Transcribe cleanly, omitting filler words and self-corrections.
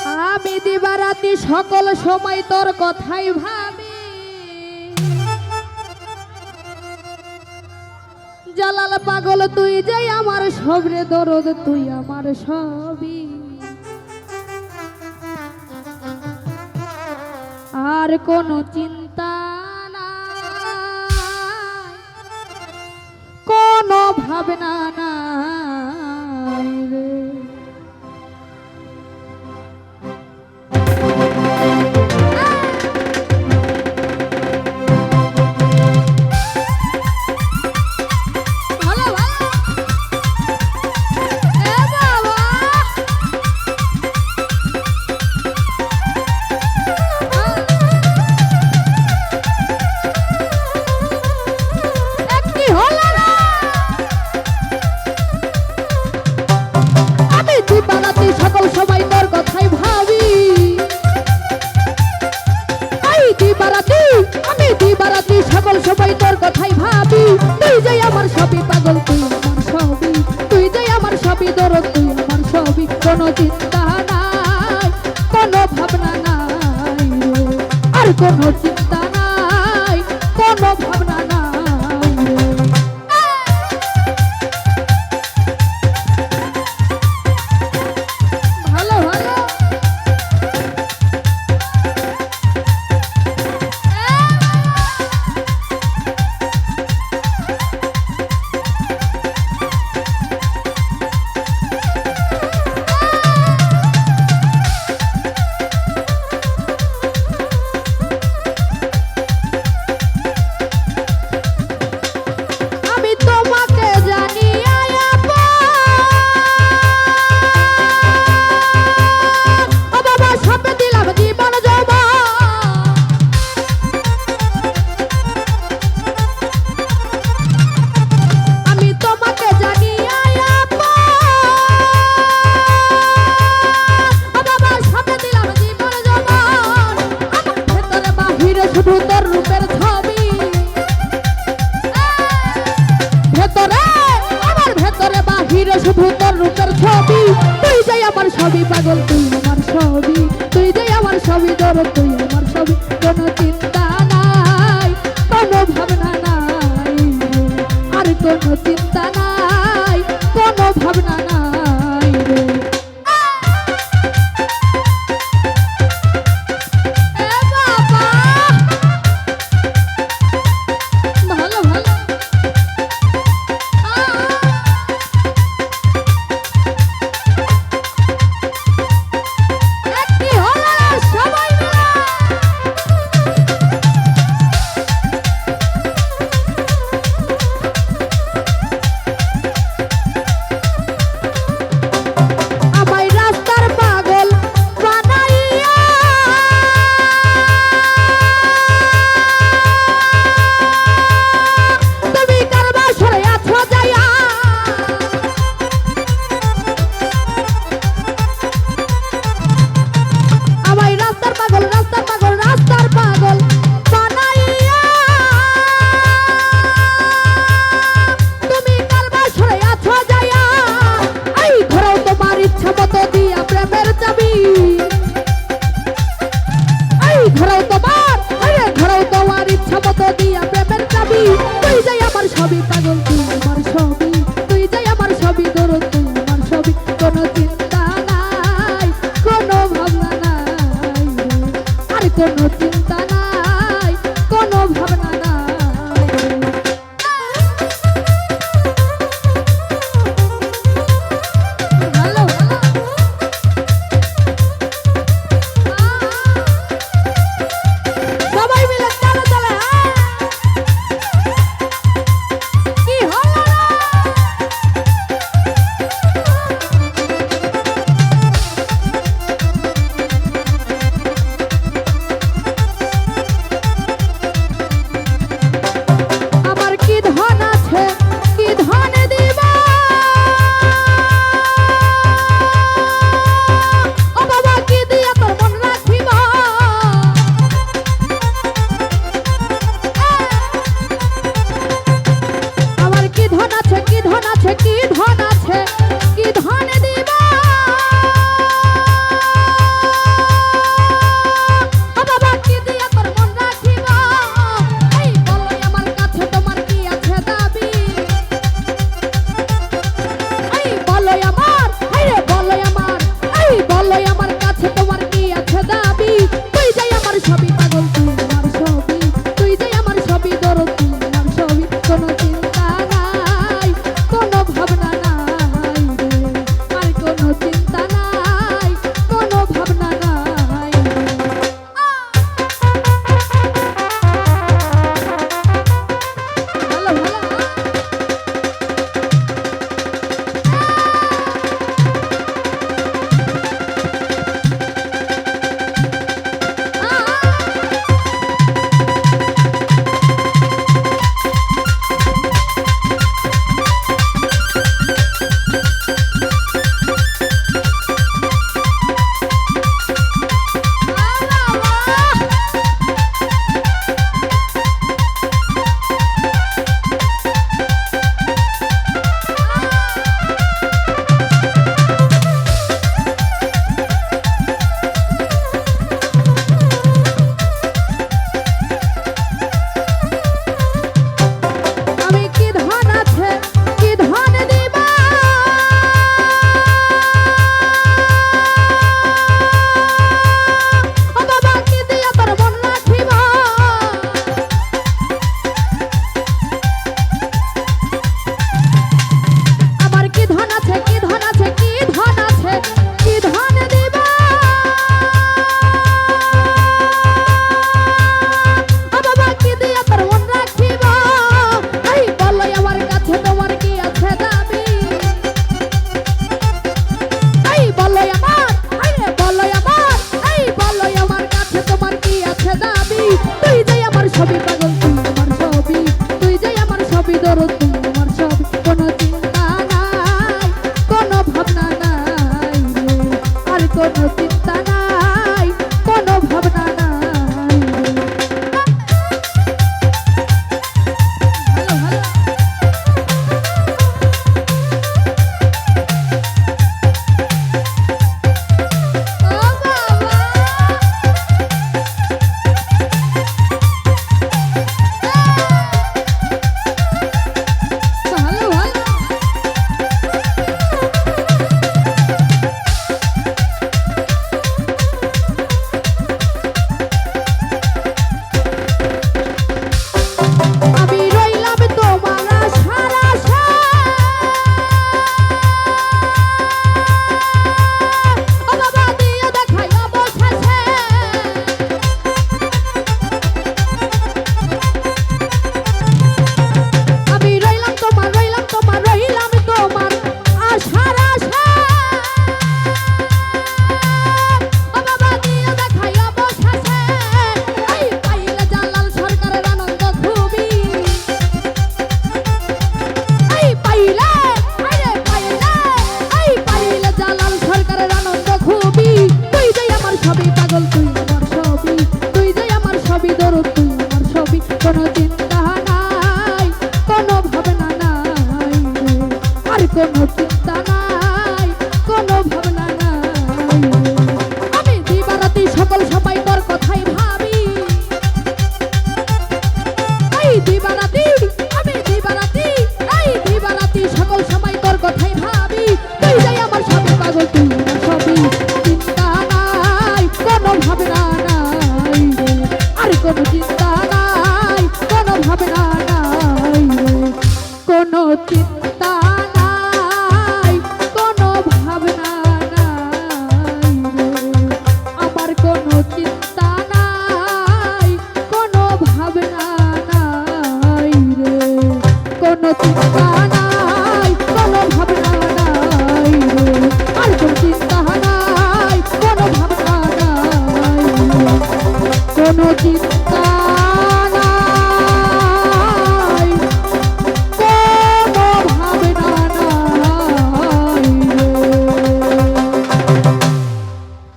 আমি দিবারাতি সকল সময় তোর কথাই ভাবি, জালাল পাগল তুই যাই আমার সবরে দরদ তুই আমার সবই, আর কোনো চিন্তা নাই কোনো ভাবনা নাই রে। সকল সময় তোর কথাই ভাবি, আমি দিবারাতি সকল সময় তোর কথাই ভাবি, তুই যাই আমার সবই পাগল তুই আমার সবই, তুই যাই আমার সবই দরদ তুই আমার সবই, কোনো চিন্তা নাই কোনো ভাবনা নাই আর কোনো চিন্তা নাই কোনো ভাবনা নাই। শুধু তোর রূপের ছবি ভেতরে আমার ভেতরে বাহিরে শুধু তোর রূপের ছবি, তুই যাই আমার সবই পাগল তুই আমার সবই, তুই যাই আমার সবই দরদ তুই আমার সবই, কোনো চিন্তা নাই কোনো ভাবনা নাই আর কোনো চিন্তা নাই কোনো ভাবনা নাই রে। সবই পাগল তুই আমার সবই, তুই যাই আমার সবই দরদ তুই আমার সবই, কোনো চিন্তা নাই কোনো ভাবনা নাই আর কোনো চিন্তা নাই কোনো ভাবনা নাই। বলো আমার কাছে তোমার কি আছে দাবি তুই যাই আমার সবই পাগল তুই আমার সবই তুই যাই আমার সবই দরদ তুই আমার সবই কোনো চিন্তা নাই কোনো ভাবনা নাই রে আর কোনো চিন্তা নাই কোনো ভাবনা নাই ভালো ভালো সবই পাগল তুই আমার সবই তুই যাই আমার সবই দরদ তুই আমার সবই কোনো চিন্তা নাই কোনো ভাবনা নাই রে আর কোনো চিন্তা নাই কোনো ভাবনা নাই ভালো ভালো ও বাবা সবই পাগল তুই আমার সবই তুই যাই আমার সবই দরদ তুই আমার সবই কোনো চিন্তা নাই কোনো ভাবনা নাই রে আর কোনো চিন্তা নাই কোনো ভাবনা নাই রে আমি দিবারাতি সকল সময় তোর কথাই ভাবি এই দিবারাতি আমি দিবারাতি এই দিবারাতি সকল সময় তোর কথাই ভাবি তুই যাই আমার সবই পাগল তুই আমার সবই চিন্তা কোনো ভাবনা নাই রে আর কোনো চিন্তা নাই কোনো ভাবনা নাই রে কোনো চিন্তা নাই কোনো ভাবনা নাই রে আমার কোনো চিন্তা নাই কোনো ভাবনা নাই রে কোনো চিন্তা নাই কোনো ভাবনা নাই রে আর কোনো চিন্তা নাই কোনো ভাবনা কোনো চিন্তা